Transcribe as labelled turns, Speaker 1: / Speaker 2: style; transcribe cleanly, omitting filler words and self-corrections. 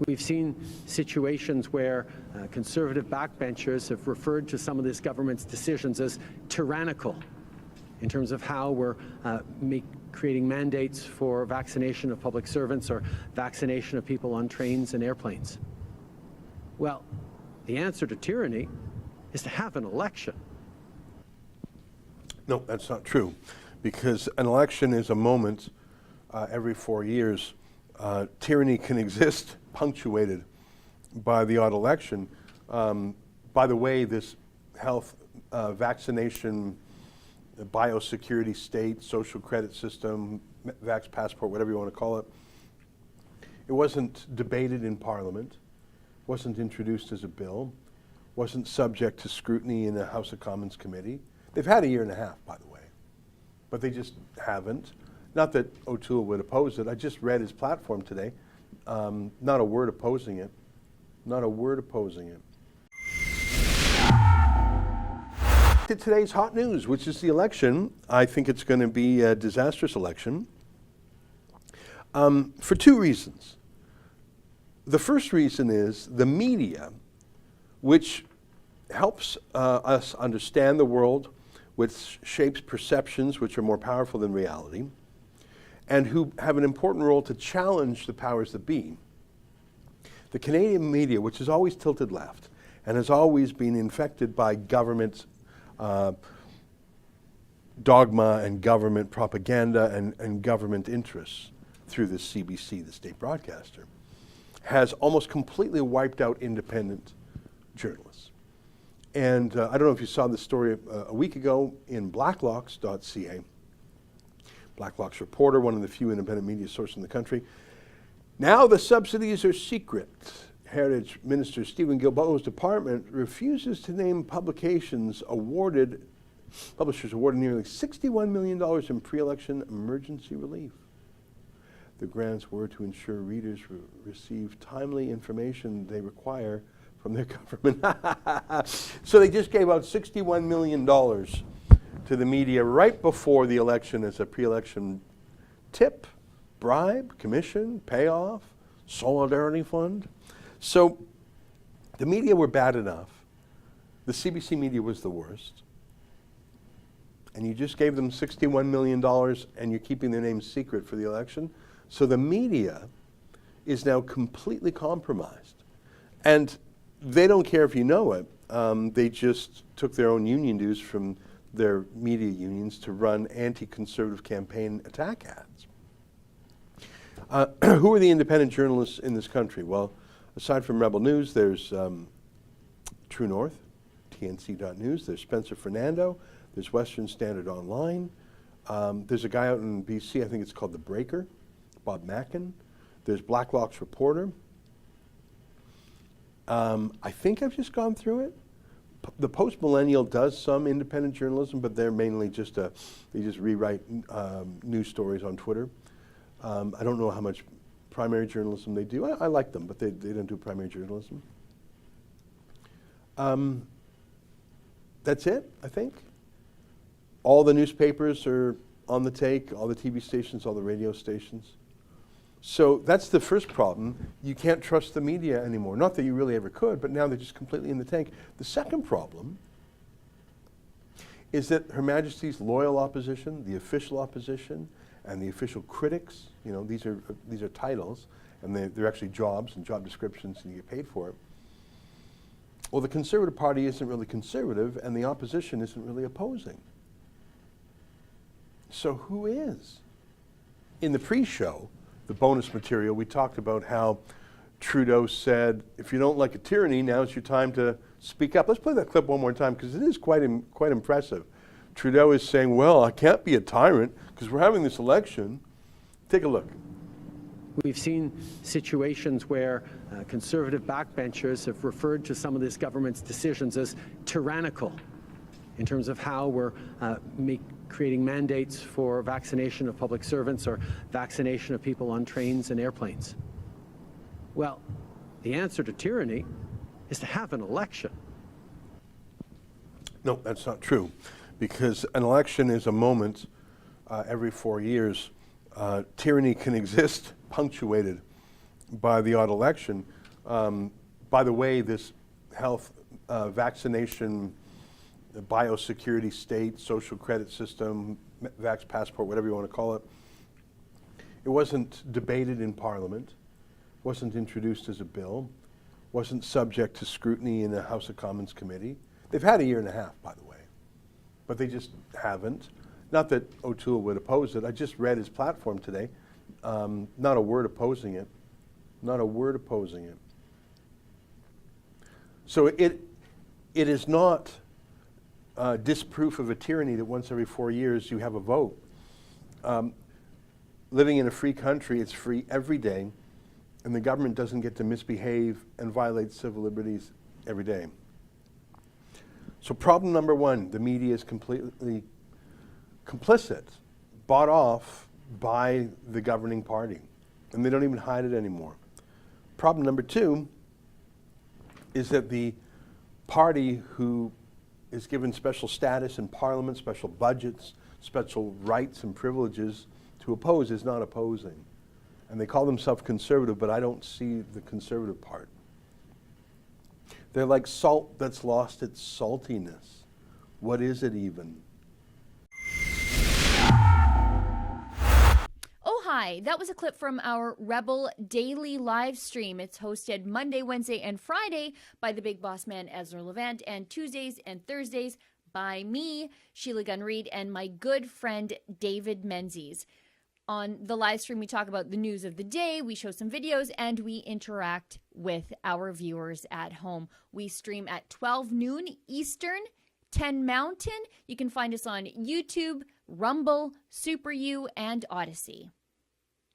Speaker 1: We've seen situations where conservative backbenchers have referred to some of this government's decisions as tyrannical in terms of how we're creating mandates for vaccination of public servants or vaccination of people on trains and airplanes. Well, the answer to tyranny is to have an election.
Speaker 2: No, that's not true, because an election is a moment every 4 years. Tyranny can exist punctuated by the odd election. By the way, this health, vaccination, biosecurity state, social credit system, vax passport, whatever you want to call it, it wasn't debated in Parliament, wasn't introduced as a bill, wasn't subject to scrutiny in the House of Commons committee. They've had a year and a half, by the way, but they just haven't. Not that O'Toole would oppose it. I just read his platform today. Not a word opposing it. Not a word opposing it. To today's hot news, which is the election. I think it's going to be a disastrous election for two reasons. The first reason is the media, which helps us understand the world, which shapes perceptions which are more powerful than reality, and who have an important role to challenge the powers that be. The Canadian media, which has always tilted left and has always been infected by government dogma and government propaganda and government interests through the CBC, the state broadcaster, has almost completely wiped out independent journalists. And I don't know if you saw this story a week ago in blacklocks.ca. Blacklocks reporter, one of the few independent media sources in the country. Now the subsidies are secret. Heritage Minister Stephen Guilbeault's department refuses to name publishers awarded nearly $61 million in pre-election emergency relief. The grants were to ensure readers receive timely information they require from their government. So they just gave out $61 million to the media right before the election as a pre-election tip, bribe, commission, payoff, solidarity fund. So the media were bad enough. The CBC media was the worst. And you just gave them $61 million and you're keeping their names secret for the election. So the media is now completely compromised. And they don't care if you know it. They just took their own union dues from their media unions to run anti-conservative campaign attack ads. Who are the independent journalists in this country? Well, aside from Rebel News, there's True North, TNC.news, there's Spencer Fernando, there's Western Standard Online, there's a guy out in BC, I think it's called The Breaker, Bob Mackin, there's Blacklocks Reporter. I think I've just gone through it. The Post-Millennial does some independent journalism, but they're mainly just, they just rewrite news stories on Twitter. I don't know how much primary journalism they do. I like them, but they don't do primary journalism. That's it, I think. All the newspapers are on the take, all the TV stations, all the radio stations. So that's the first problem. You can't trust the media anymore. Not that you really ever could, but now they're just completely in the tank. The second problem is that Her Majesty's loyal opposition, the official opposition, and the official critics, you know, these are titles, and they're actually jobs and job descriptions, and you get paid for it. Well, the Conservative Party isn't really conservative, and the opposition isn't really opposing. So who is? In the pre-show, the bonus material, we talked about how Trudeau said, if you don't like a tyranny, now's your time to speak up. Let's play that clip one more time, because it is quite impressive. Trudeau is saying, well, I can't be a tyrant because we're having this election. Take a look.
Speaker 1: We've seen situations where conservative backbenchers have referred to some of this government's decisions as tyrannical in terms of how we're creating mandates for vaccination of public servants or vaccination of people on trains and airplanes. Well, the answer to tyranny is to have an election.
Speaker 2: No, that's not true, because an election is a moment every 4 years. Tyranny can exist punctuated by the odd election. By the way, this health, vaccination, biosecurity state, social credit system, vax passport, whatever you want to call it, it wasn't debated in Parliament, wasn't introduced as a bill, wasn't subject to scrutiny in the House of Commons committee. They've had a year and a half, by the way, but they just haven't. Not that O'Toole would oppose it. I just read his platform today. Not a word opposing it. Not a word opposing it. So it is not disproof of a tyranny that once every 4 years you have a vote. Living in a free country, it's free every day, and the government doesn't get to misbehave and violate civil liberties every day. So problem number one, the media is completely complicit, bought off by the governing party, and they don't even hide it anymore. Problem number two is that the party who is given special status in Parliament, special budgets, special rights and privileges to oppose is not opposing. And they call themselves conservative, but I don't see the conservative part. They're like salt that's lost its saltiness. What is it even?
Speaker 3: Oh, hi. That was a clip from our Rebel Daily live stream. It's hosted Monday, Wednesday, and Friday by the big boss man, Ezra Levant, and Tuesdays and Thursdays by me, Sheila Gunn-Reid, and my good friend, David Menzies. On the live stream, we talk about the news of the day, we show some videos, and we interact with our viewers at home. We stream at 12 noon Eastern, 10 Mountain. You can find us on YouTube, Rumble, Super U, and Odyssey.